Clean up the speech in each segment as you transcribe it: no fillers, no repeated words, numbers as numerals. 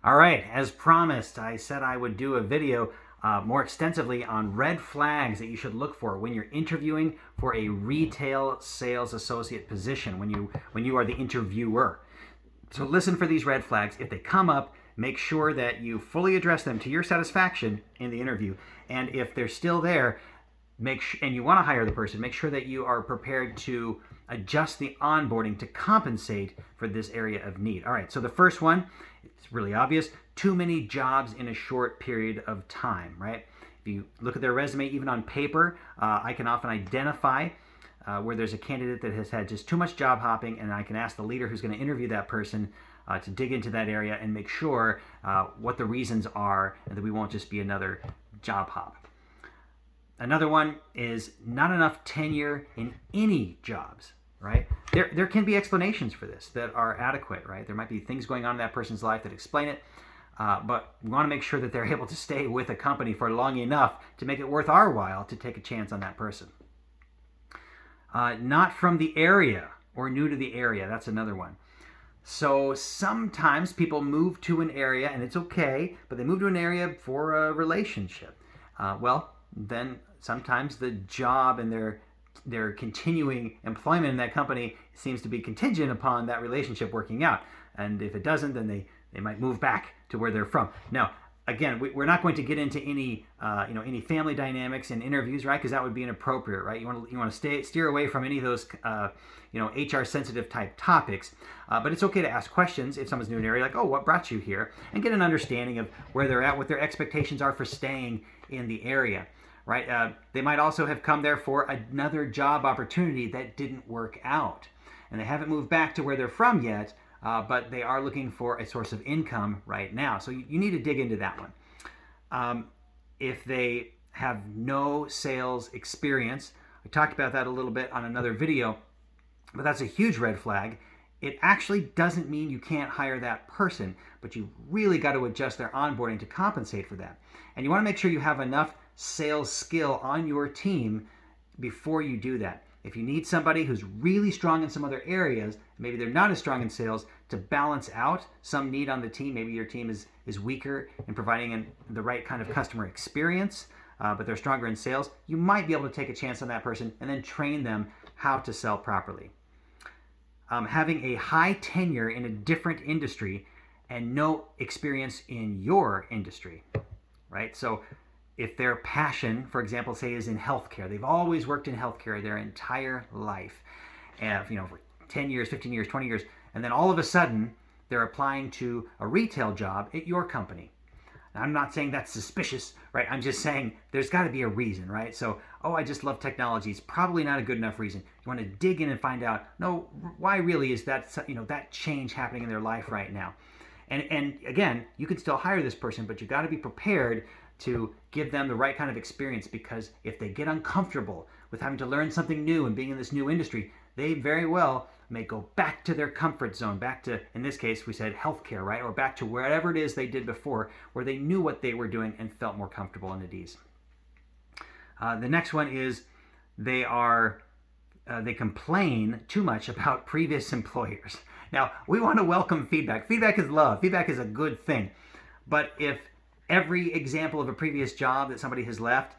All right, as promised, I said I would do a video more extensively on red flags that you should look for when you're interviewing for a retail sales associate position, when you are the interviewer. So listen for these red flags. If they come up, make sure that you fully address them to your satisfaction in the interview. And if they're still there, and you want to hire the person, make sure that you are prepared to adjust the onboarding to compensate for this area of need. All right, so the first one, it's really obvious, too many jobs in a short period of time, right? If you look at their resume, even on paper, I can often identify where there's a candidate that has had just too much job hopping, and I can ask the leader who's going to interview that person to dig into that area and make sure what the reasons are, and that we won't just be another job hop. Another one is not enough tenure in any jobs, right? There can be explanations for this that are adequate, right? There might be things going on in that person's life that explain it, but we want to make sure that they're able to stay with a company for long enough to make it worth our while to take a chance on that person. Not from the area or new to the area, that's another one. So sometimes people move to an area, and it's okay, but they move to an area for a relationship. Then sometimes the job and their continuing employment in that company seems to be contingent upon that relationship working out. And if it doesn't, then they might move back to where they're from. Now, again, we're not going to get into any family dynamics in interviews, right? Because that would be inappropriate, right? You want to steer away from any of those HR sensitive type topics. But it's okay to ask questions if someone's new in an area, like, oh, what brought you here, and get an understanding of where they're at, what their expectations are for staying in the area, right? They might also have come there for another job opportunity that didn't work out, and they haven't moved back to where they're from yet. But they are looking for a source of income right now. So you need to dig into that one. If they have no sales experience, I talked about that a little bit on another video, but that's a huge red flag. It actually doesn't mean you can't hire that person, but you really got to adjust their onboarding to compensate for that. And you want to make sure you have enough sales skill on your team before you do that. If you need somebody who's really strong in some other areas, maybe they're not as strong in sales, to balance out some need on the team, maybe your team is weaker in providing the right kind of customer experience, but they're stronger in sales, you might be able to take a chance on that person and then train them how to sell properly. Having a high tenure in a different industry and no experience in your industry, right? So if their passion, for example, say is in healthcare, they've always worked in healthcare their entire life, for 10 years, 15 years, 20 years, and then all of a sudden they're applying to a retail job at your company. Now, I'm not saying that's suspicious, right? I'm just saying there's got to be a reason, right? So, I just love technology. It's probably not a good enough reason. You want to dig in and find out, no, why really is that, that change happening in their life right now? And again, you can still hire this person, but you got to be prepared to give them the right kind of experience, because if they get uncomfortable with having to learn something new and being in this new industry, they very well may go back to their comfort zone, back to, in this case, we said healthcare, right? Or back to wherever it is they did before, where they knew what they were doing and felt more comfortable and at ease. The next one is they complain too much about previous employers. Now, we want to welcome feedback. Feedback is love. Feedback is a good thing. But if every example of a previous job that somebody has left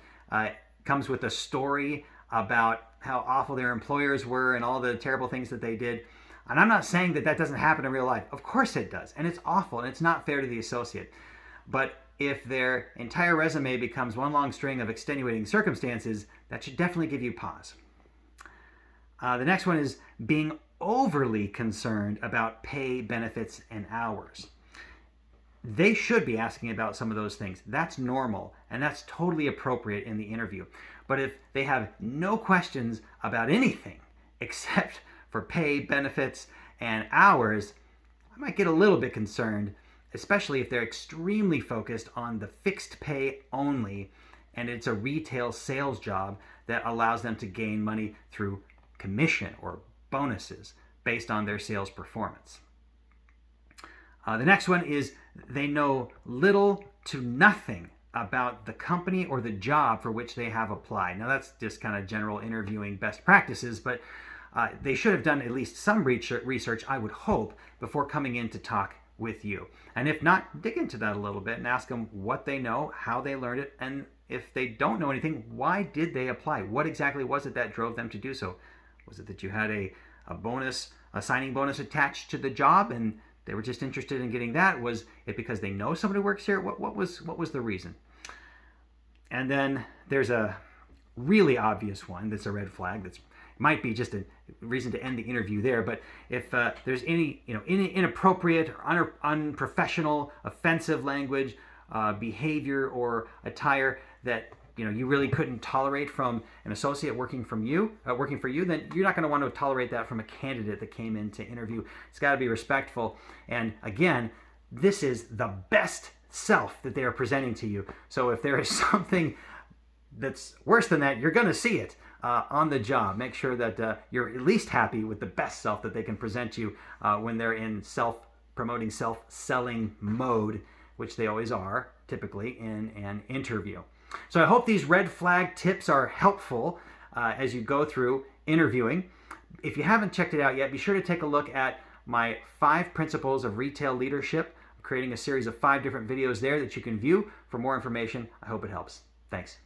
comes with a story about how awful their employers were and all the terrible things that they did, and I'm not saying that doesn't happen in real life. Of course it does, and it's awful, and it's not fair to the associate. But if their entire resume becomes one long string of extenuating circumstances, that should definitely give you pause. The next one is being overly concerned about pay, benefits, and hours. They should be asking about some of those things. That's normal, and that's totally appropriate in the interview. But if they have no questions about anything except for pay, benefits, and hours, I might get a little bit concerned, especially if they're extremely focused on the fixed pay only, and it's a retail sales job that allows them to gain money through commission or bonuses based on their sales performance. The next one is they know little to nothing about the company or the job for which they have applied. Now, that's just kind of general interviewing best practices, but they should have done at least some research, I would hope, before coming in to talk with you? And if not, dig into that a little bit and ask them what they know, how they learned it, and if they don't know anything, why did they apply? What exactly was it that drove them to do so? Was it that you had a bonus, a signing bonus attached to the job, and they were just interested in getting that? Was it because they know somebody works here? What was the reason? And then there's a really obvious one that's a red flag. That's might be just a reason to end the interview there. But if there's any inappropriate or unprofessional, offensive language, behavior, or attire that you really couldn't tolerate from an associate working for you, then you're not going to want to tolerate that from a candidate that came in to interview. It's got to be respectful. And again, this is the best self that they are presenting to you. So if there is something that's worse than that, you're going to see it on the job. Make sure that you're at least happy with the best self that they can present you when they're in self-promoting, self-selling mode, which they always are typically in an interview. So I hope these red flag tips are helpful as you go through interviewing. If you haven't checked it out yet, be sure to take a look at my 5 principles of retail leadership. I'm creating a series of 5 different videos there that you can view. For more information, I hope it helps. Thanks.